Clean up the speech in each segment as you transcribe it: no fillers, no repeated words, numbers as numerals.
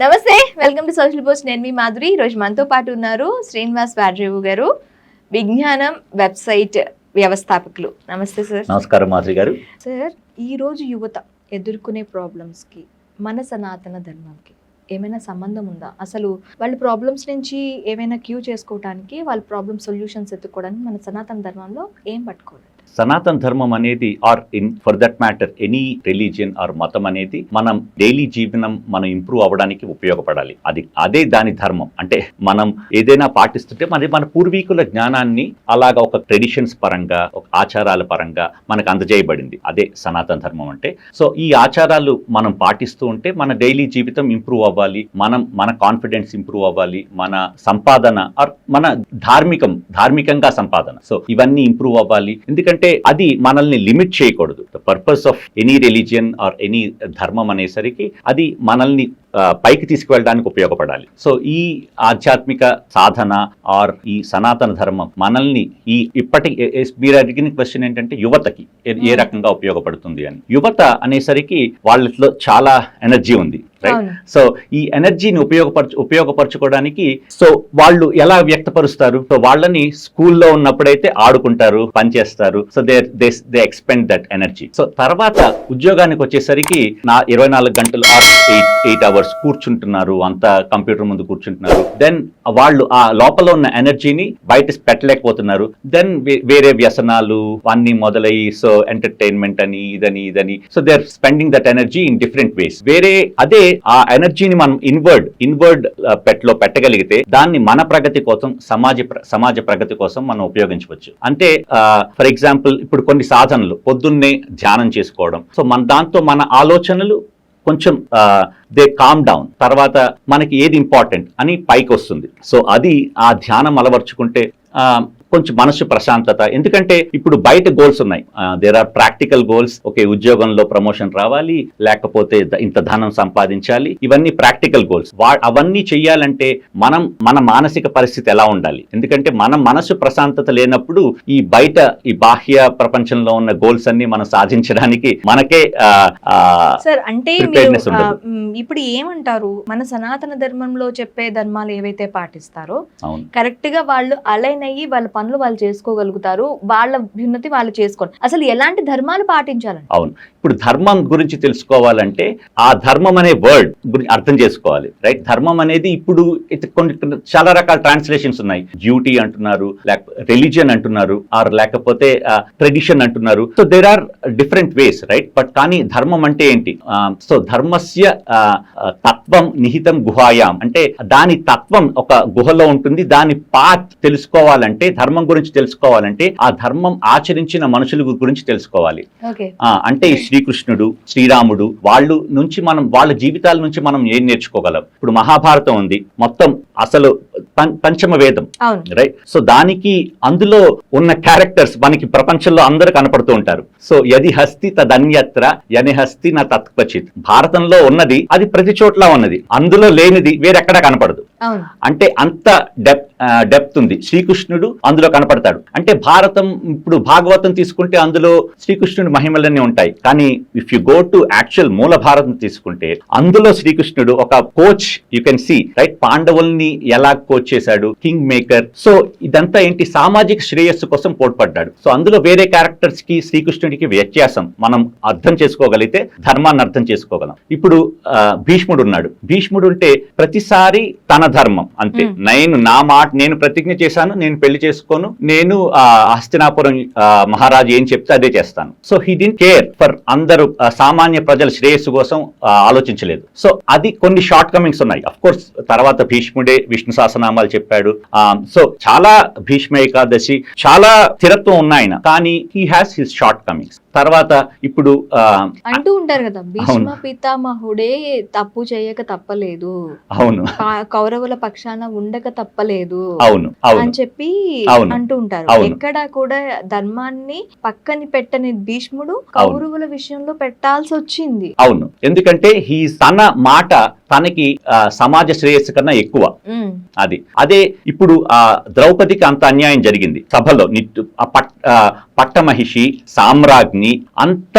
నమస్తే, welcome to social post. నేను మీ మాధురి. ఈరోజు మనతో పాటు ఉన్నారు శ్రీనివాస్ వాడ్రేవు గారు, విజ్ఞానం వెబ్సైట్ వ్యవస్థాపకులు. నమస్తే సార్. నమస్కారం మాధురి గారు. సార్, ఈరోజు యువత ఎదుర్కొనే ప్రాబ్లమ్స్కి మన సనాతన ధర్మంకి ఏమైనా సంబంధం ఉందా? అసలు వాళ్ళ ప్రాబ్లమ్స్ నుంచి ఏమైనా క్యూ చేసుకోవడానికి, వాళ్ళ ప్రాబ్లమ్ సొల్యూషన్స్ ఎత్తుకోవడానికి మన సనాతన ధర్మంలో ఏం పట్టుకోవాలి? సనాతన ధర్మం అనేది or in for that matter any religion or మతం అనేది మనం డైలీ జీవనం మనం ఇంప్రూవ్ అవ్వడానికి ఉపయోగపడాలి. అదే దాని ధర్మం. అంటే మనం ఏదైనా పాటిస్తుంటే మన పూర్వీకుల జ్ఞానాన్ని అలాగా ఒక ట్రెడిషన్స్ పరంగా, ఒక ఆచారాల పరంగా మనకు అందజేయబడింది. అదే సనాతన ధర్మం అంటే. సో ఈ ఆచారాలు మనం పాటిస్తూ ఉంటే మన డైలీ జీవితం ఇంప్రూవ్ అవ్వాలి, మన కాన్ఫిడెన్స్ ఇంప్రూవ్ అవ్వాలి, మన సంపాదన ఆర్ మన ధార్మికంగా సంపాదన, సో ఇవన్నీ ఇంప్రూవ్ అవ్వాలి. ఎందుకంటే అది మనల్ని లిమిట్ చేయకూడదు. The purpose of any religion or any ధర్మం అనేసరికి అది మనల్ని పైకి తీసుకువెళ్ళడానికి ఉపయోగపడాలి. సో ఈ ఆధ్యాత్మిక సాధన ఆర్ ఈ సనాతన ధర్మం మనల్ని మీరు అడిగిన క్వశ్చన్ ఏంటంటే యువతకి ఏ రకంగా ఉపయోగపడుతుంది అని. యువత అనేసరికి వాళ్ళలో చాలా ఎనర్జీ ఉంది, రైట్? సో ఈ ఎనర్జీని ఉపయోగపరచుకోవడానికి సో వాళ్ళు ఎలా వ్యక్తపరుస్తారు? సో వాళ్ళని స్కూల్లో ఉన్నప్పుడైతే ఆడుకుంటారు, పనిచేస్తారు. So they expend that energy. So తర్వాత ఉద్యోగానికి వచ్చేసరికి 24 గంటలు 8 hours కూర్చుంటున్నారు, అంతా కంప్యూటర్ ముందు కూర్చుంటున్నారు. దెన్ వాళ్ళు ఆ లోపల ఉన్న ఎనర్జీని బయట పెట్టలేకపోతున్నారు. దెన్ వేరే వ్యసనాలు అన్ని మొదలయ్యి, సో ఎంటర్టైన్మెంట్ అని ఇదని so they are spending that energy in different ways. అదే ఆ ఎనర్జీని మనం ఇన్వర్డ్ లో పెట్టగలిగితే దాన్ని మన ప్రగతి కోసం, సమాజ ప్రగతి కోసం మనం ఉపయోగించవచ్చు. అంటే ఫర్ ఎగ్జాంపుల్ ఇప్పుడు కొన్ని సాధనలు, పొద్దున్నే ధ్యానం చేసుకోవడం. సో దాంతో మన ఆలోచనలు కొంచెం దే కామ్ డౌన్, తర్వాత మనకి ఏది ఇంపార్టెంట్ అని పైకి వస్తుంది. సో అది ఆ ధ్యానం అలవర్చుకుంటే కొంచెం మనసు ప్రశాంతత. ఎందుకంటే ఇప్పుడు బయట గోల్స్ ఉన్నాయి, there are practical goals. Okay, ఉద్యోగంలో ప్రమోషన్ రావాలి, లేకపోతే ఇంత ధనం సంపాదించాలి, ఇవన్నీ ప్రాక్టికల్ గోల్స్. అవన్నీ చెయ్యాలంటే మన మానసిక పరిస్థితి ఎలా ఉండాలి? ఎందుకంటే మన మనసు ప్రశాంతత లేనప్పుడు ఈ బాహ్య ప్రపంచంలో ఉన్న గోల్స్ అన్ని మనం సాధించడానికి మనకే సార్ అంటే ఇప్పుడు ఏమంటారు, మన సనాతన ధర్మంలో చెప్పే ధర్మాలు ఏవైతే పాటిస్తారో కరెక్ట్ గా వాళ్ళు అలైన్ అయ్యి వాళ్ళ పనులు వాళ్ళు చేసుకోగలుగుతారు, వాళ్ళ ఉన్నతి వాళ్ళు చేసుకోండి. అసలు ఎలాంటి ధర్మాలు పాటించాలండి? అవును, ఇప్పుడు ధర్మం గురించి తెలుసుకోవాలంటే ఆ ధర్మం అనే వర్డ్ గురించి అర్థం చేసుకోవాలి, రైట్? ధర్మం అనేది ఇప్పుడు కొన్ని చాలా రకాల ట్రాన్స్లేషన్స్ ఉన్నాయి. డ్యూటీ అంటున్నారు, లేకపోతే రిలీజియన్ అంటున్నారు, ఆర్ లేకపోతే ట్రెడిషన్ అంటున్నారు. So there are different ways, right? But కానీ ధర్మం అంటే ఏంటి? సో ధర్మస్య తత్వం నిహితం గుహాయాం, అంటే దాని తత్వం ఒక గుహలో ఉంటుంది. దాని పాత్ తెలుసుకోవాలంటే, ధర్మం గురించి తెలుసుకోవాలంటే ఆ ధర్మం ఆచరించిన మనుషుల గురించి తెలుసుకోవాలి. అంటే శ్రీకృష్ణుడు, శ్రీరాముడు, వాళ్ళ జీవితాల నుంచి మనం ఏం నేర్చుకోగలం? ఇప్పుడు మహాభారతం ఉంది, మొత్తం అసలు పంచమ వేదం, రైట్? సో అందులో ఉన్న క్యారెక్టర్స్ మనకి ప్రపంచంలో అందరూ కనపడుతూ ఉంటారు. సో యది హస్తి తదన్యత్ర యని హస్తి నా తత్క్వచిత్. భారతంలో ఉన్నది అది ప్రతి చోట్ల ఉన్నది, అందులో లేనిది వేరెక్కడా కనపడదు. అంటే అంత డెప్త్ ఉంది. శ్రీకృష్ణుడు అందులో కనపడతాడు. అంటే ఇప్పుడు భాగవతం తీసుకుంటే అందులో శ్రీకృష్ణుడి మహిమలన్నీ ఉంటాయి. కానీ if you go to actual మూల భారతం తీసుకుంటే అందులో శ్రీకృష్ణుడు ఒక coach, you can see, right? పాండవుల్ని ఎలా కోచ్ చేశాడు, కింగ్ మేకర్. సో ఇదంతా ఏంటి? సామాజిక శ్రేయస్సు కోసం పోటీపడ్డాడు. సో అందులో వేరే క్యారెక్టర్స్ కి శ్రీకృష్ణుడికి వ్యత్యాసం మనం అర్థం చేసుకోగలిగితే ధర్మాన్ని అర్థం చేసుకోగలం. ఇప్పుడు భీష్ముడు ఉన్నాడు. భీష్ముడు ఉంటే ప్రతిసారి తన ధర్మం అంతే, నేను ప్రతిజ్ఞ చేశాను, నేను పెళ్లి చేసుకోను, నేను హస్తినాపురం మహారాజు ఏం చెప్తే అదే చేస్తాను. So he didn't care for అందరూ సామాన్య ప్రజల శ్రేయస్సు కోసం ఆలోచించలేదు. సో అది కొన్ని షార్ట్ కమింగ్స్ ఉన్నాయి. అఫ్ కోర్స్ తర్వాత భీష్ముడే విష్ణు సహస్రనామాలు చెప్పాడు. సో చాలా భీష్మ ఏకాదశి, చాలా స్థిరత్వం ఉన్నాయి, కానీ he has his short Cummins. తర్వాత ఇప్పుడు అంటూ ఉంటారు కదా, భీష్మ పితామహుడే తప్పు చేయక తప్పలేదు, అవును, కౌరవుల పక్షాన ఉండక తప్పలేదు, అవును అని చెప్పి అంటూ ఉంటారు. ఎక్కడా కూడా ధర్మాన్ని పక్కని పెట్టని భీష్ముడు కౌరవుల విషయంలో పెట్టాల్సి వచ్చింది. అవును, ఎందుకంటే తన మాట తనకి సమాజ శ్రేయస్సు కన్నా ఎక్కువ. అదే ఇప్పుడు ద్రౌపదికి అంత అన్యాయం జరిగింది సభలో. పట్టమహిషి, సామ్రాజ్ఞి, అంత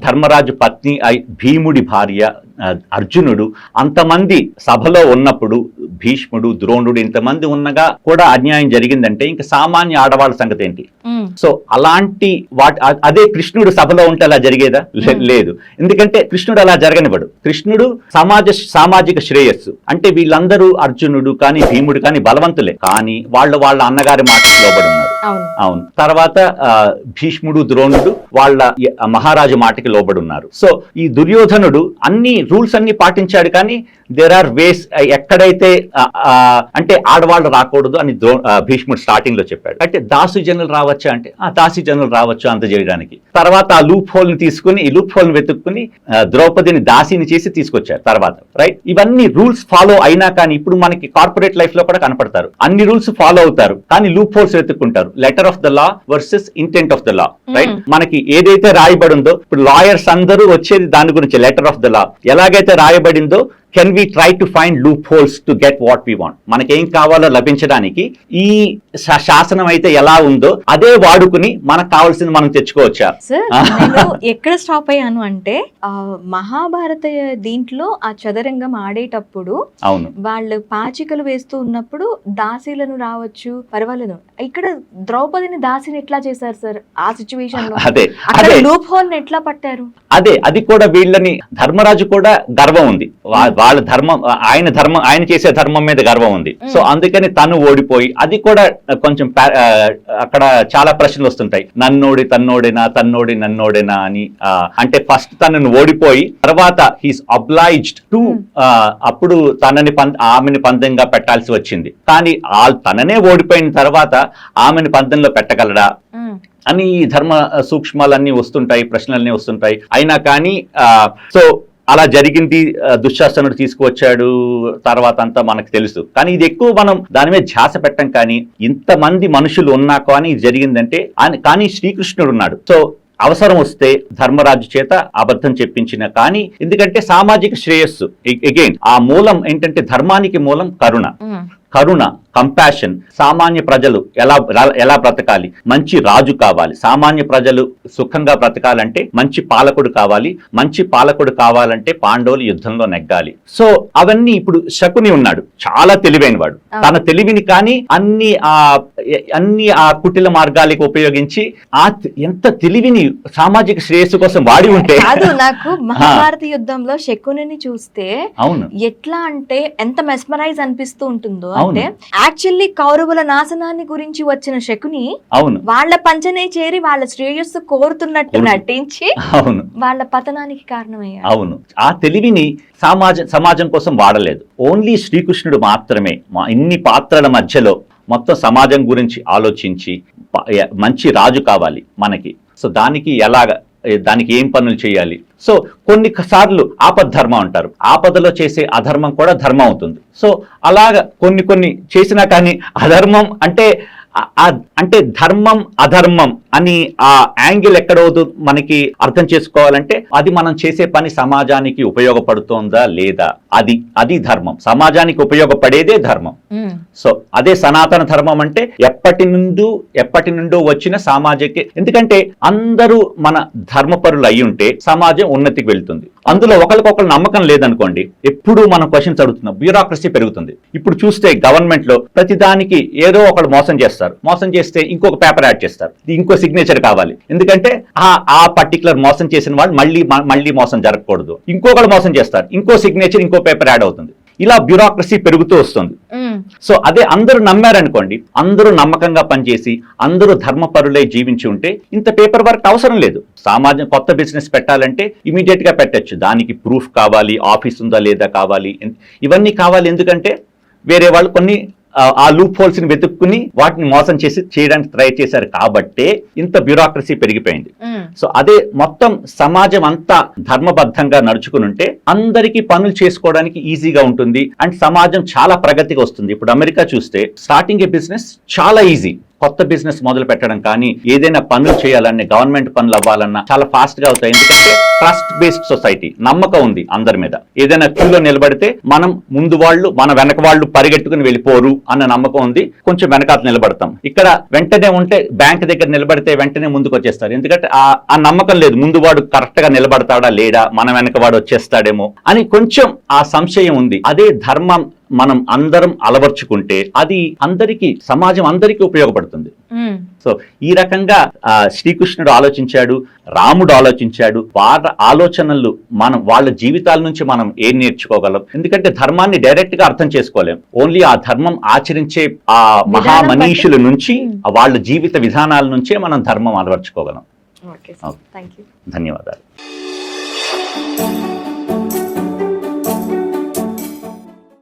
ధర్మరాజు పత్ని భీముడి భార్య అర్జునుడు అంతమంది సభలో ఉన్నప్పుడు, భీష్ముడు, ద్రోణుడు ఇంతమంది ఉన్నగా కూడా అన్యాయం జరిగిందంటే ఇంకా సామాన్య ఆడవాళ్ళ సంగతి ఏంటి? సో అలాంటి అదే కృష్ణుడు సభలో ఉంటే అలా జరిగేదా? లేదు. ఎందుకంటే కృష్ణుడు అలా జరగనివ్వడు. కృష్ణుడు సామాజిక శ్రేయస్సు అంటే వీళ్ళందరూ అర్జునుడు కానీ భీముడు కానీ బలవంతులే, కానీ వాళ్ళ అన్నగారి మాటకు లోబడి ఉన్నారు. అవును. తర్వాత భీష్ముడు, ద్రోణుడు వాళ్ళ మహారాజు మాటకి లోబడి ఉన్నారు. సో ఈ దుర్యోధనుడు అన్ని రూల్స్ అన్ని పాటించాడు, కానీ దేర్ ఆర్ వేస్ ఎక్కడైతే అంటే ఆడవాళ్ళు రాకూడదు అని భీష్ముడు స్టార్టింగ్ లో చెప్పాడు. అంటే దాసు జనులు రావచ్చా అంటే దాసి జనులు రావచ్చు అంత చేయడానికి. తర్వాత ఆ లూప్ హోల్ ని తీసుకుని, ఈ లూప్ హోల్ ని వెతుక్కుని ద్రౌపదిని దాసిని చేసి తీసుకొచ్చారు తర్వాత. రైట్, ఇవన్నీ రూల్స్ ఫాలో అయినా కానీ ఇప్పుడు మనకి కార్పొరేట్ లైఫ్ లో కూడా కనపడతారు. అన్ని రూల్స్ ఫాలో అవుతారు కానీ లూప్ హోల్స్ వెతుక్కుంటారు. Letter of the law versus intent of the law. Right, మనకి ఏదైతే రాయబడిందో ఇప్పుడు లాయర్స్ అందరూ వచ్చేది దాని గురించి, లెటర్ ఆఫ్ ద లా ఎలాగైతే రాయబడిందో can we try to find loopholes to get what we want. మనకేం కావాలో లభించడానికి ఈ శాసనం అయితే ఎలా ఉందో అదే వాడుకుని మనకు కావాల్సింది మనం తెచ్చుకోవచ్చా? నేను ఎక్కడ స్టాప్ అయ్యాను అంటే మహాభారత దీంట్లో ఆ చదరంగం ఆడేటప్పుడు అవును వాళ్ళు పాచికలు వేస్తూ ఉన్నప్పుడు దాసీలను రావచ్చు పర్వాలేదు, ఇక్కడ ద్రౌపదిని దాసిని ఎట్లా చేశారు సార్ ఆ సిచ్యువేషన్ లో? అదే లూప్ హోల్ ఎట్లా పట్టారు? అది కూడా వీళ్ళని ధర్మరాజు కూడా గర్వం ఉంది, వాళ్ళ ధర్మం ఆయన చేసే ధర్మం మీద గర్వం ఉంది. సో అందుకని తను ఓడిపోయి, అది కూడా కొంచెం అక్కడ చాలా ప్రశ్నలు వస్తుంటాయి. నన్నోడేనా అని. అంటే ఫస్ట్ తనను ఓడిపోయి తర్వాత హీస్ అబ్లైజ్డ్ టు అప్పుడు ఆమెని పందెంగా పెట్టాల్సి వచ్చింది. కానీ తననే ఓడిపోయిన తర్వాత ఆమెను పందెంలో పెట్టగలడా అని ధర్మ సూక్ష్మాలన్నీ వస్తుంటాయి, ప్రశ్నలన్నీ వస్తుంటాయి. అయినా కానీ సో అలా జరిగింది. దుశ్శాసనుడు తీసుకువచ్చాడు తర్వాత అంతా మనకు తెలుసు, కానీ ఇది ఎక్కువ మనం దాని మీద ధ్యాస పెట్టం. కానీ ఇంతమంది మనుషులు ఉన్నా కానీ ఇది జరిగిందంటే కానీ శ్రీకృష్ణుడు ఉన్నాడు. సో అవసరం వస్తే ధర్మరాజు చేత అబద్ధం చెప్పించిన, కానీ ఎందుకంటే సామాజిక శ్రేయస్సు అగైన్ ఆ మూలం ఏంటంటే ధర్మానికి మూలం కరుణ, కంపాషన్. సామాన్య ప్రజలు ఎలా బ్రతకాలి, మంచి రాజు కావాలి. సామాన్య ప్రజలు సుఖంగా బ్రతకాలంటే మంచి పాలకుడు కావాలి. మంచి పాలకుడు కావాలంటే పాండవులు యుద్ధంలో నెగ్గాలి. సో అవన్నీ ఇప్పుడు శకుని ఉన్నాడు, చాలా తెలివైన వాడు. తన తెలివిని కానీ అన్ని ఆ కుటిల మార్గాలకు ఉపయోగించి ఎంత తెలివిని సామాజిక శ్రేయస్సు కోసం వాడి ఉంటే. నాకు మహాభారత యుద్ధంలో శకుని చూస్తే అవును ఎట్లా అంటే ఎంత మెస్మరైజ్ అనిపిస్తూ ఉంటుందో. అంటే యాక్చువల్లీ కౌరవుల నాశనాన్ని గురించి వచ్చిన శకుని అవును వాళ్ళ పంచనే చేరి వాళ్ళ శ్రేయస్సు కోరుతున్నట్టు నటించి అవును వాళ్ళ పతనానికి కారణమయ్యాడు. అవును, ఆ తెలివిని సమాజం కోసం వాడలేదు. ఓన్లీ శ్రీకృష్ణుడు మాత్రమే ఇన్ని పాత్రల మధ్యలో మొత్తం సమాజం గురించి ఆలోచించి మంచి రాజు కావాలి మనకి. సో దానికి ఏం పనులు చేయాలి. సో కొన్నిసార్లు ఆపద్ధర్మం అంటారు, ఆపదలో చేసే అధర్మం కూడా ధర్మం అవుతుంది. సో అలాగా కొన్ని చేసినా కానీ అధర్మం అంటే ధర్మం అధర్మం అని ఆ యాంగిల్ ఎక్కడవుతూ మనకి అర్థం చేసుకోవాలంటే అది మనం చేసే పని సమాజానికి ఉపయోగపడుతోందా లేదా, అది ధర్మం. సమాజానికి ఉపయోగపడేదే ధర్మం. సో అదే సనాతన ధర్మం అంటే ఎప్పటి నుండో వచ్చిన సామాజిక. ఎందుకంటే అందరూ మన ధర్మపరులు అయి ఉంటే సమాజం ఉన్నతికి వెళ్తుంది. అందులో ఒకరికొకరు నమ్మకం లేదనుకోండి, ఎప్పుడు మనం క్వశ్చన్స్ అడుగుతున్నాం, బ్యూరోక్రసీ పెరుగుతుంది. ఇప్పుడు చూస్తే గవర్నమెంట్ లో ప్రతిదానికి ఏదో ఒకరు మోసం చేస్తే ఇంకొక పేపర్ యాడ్ చేస్తారు, ఇంకో సిగ్నేచర్ కావాలి. ఎందుకంటే ఆ పర్టికులర్ మోసం చేసిన వాళ్ళు మళ్ళీ మోసం జరగకూడదు. ఇంకొకరు మోసం చేస్తారు, ఇంకో సిగ్నేచర్ ఇంకో పేపర్ యాడ్ అవుతుంది. ఇలా బ్యూరోక్రసీ పెరుగుతూ వస్తుంది. సో అదే అందరూ నమ్మారనుకోండి, అందరూ నమ్మకంగా పనిచేసి అందరూ ధర్మపరులై జీవించి ఉంటే ఇంత పేపర్ వర్క్ అవసరం లేదు. సమాజం కొత్త బిజినెస్ పెట్టాలంటే ఇమీడియట్ గా పెట్టచ్చు. దానికి ప్రూఫ్ కావాలి, ఆఫీస్ ఉందా లేదా కావాలి, ఇవన్నీ కావాలి. ఎందుకంటే వేరే వాళ్ళు కొన్ని ఆ లూప్ హోల్స్ ని వెతుక్కుని వాటిని మోసం చేయడానికి ట్రై చేశారు కాబట్టే ఇంత బ్యూరోక్రసీ పెరిగిపోయింది. సో అదే మొత్తం సమాజం అంతా ధర్మబద్ధంగా నడుచుకుని ఉంటే అందరికీ పనులు చేసుకోవడానికి ఈజీగా ఉంటుంది అండ్ సమాజం చాలా ప్రగతికి వస్తుంది. ఇప్పుడు అమెరికా చూస్తే స్టార్టింగ్ ఏ బిజినెస్ చాలా ఈజీ. కొత్త బిజినెస్ మొదలు పెట్టడం కానీ, ఏదైనా పనులు చేయాలన్నా, గవర్నమెంట్ పనులు అవ్వాలన్నా చాలా ఫాస్ట్ గా అవుతాయి. ఎందుకంటే ట్రస్ట్ బేస్డ్ సొసైటీ, నమ్మకం ఉంది అందరి మీద. ఏదైనా క్యూలో నిలబడితే మనం ముందు వాళ్ళు, మన వెనక వాళ్ళు పరిగెట్టుకుని వెళ్ళిపోరు అన్న నమ్మకం ఉంది. కొంచెం వెనకాల నిలబడతాం. ఇక్కడ వెంటనే ఉంటే బ్యాంక్ దగ్గర నిలబడితే వెంటనే ముందుకు వచ్చేస్తారు. ఎందుకంటే ఆ నమ్మకం లేదు, ముందు వాడు కరెక్ట్ గా నిలబడతాడా లేడా, మన వెనక వాడు వచ్చేస్తాడేమో అని కొంచెం ఆ సంశయం ఉంది. అదే ధర్మం మనం అందరం అలవర్చుకుంటే అది అందరికీ, సమాజం అందరికీ ఉపయోగపడుతుంది. సో ఈ రకంగా శ్రీకృష్ణుడు ఆలోచించాడు, రాముడు ఆలోచించాడు. వాళ్ళ ఆలోచనలు మనం, వాళ్ళ జీవితాల నుంచి మనం ఏం నేర్చుకోగలం? ఎందుకంటే ధర్మాన్ని డైరెక్ట్ గా అర్థం చేసుకోలేం. ఓన్లీ ఆ ధర్మం ఆచరించే ఆ మహామనీషుల నుంచి, వాళ్ళ జీవిత విధానాల నుంచే మనం ధర్మం అలవర్చుకోగలం. ధన్యవాదాలు.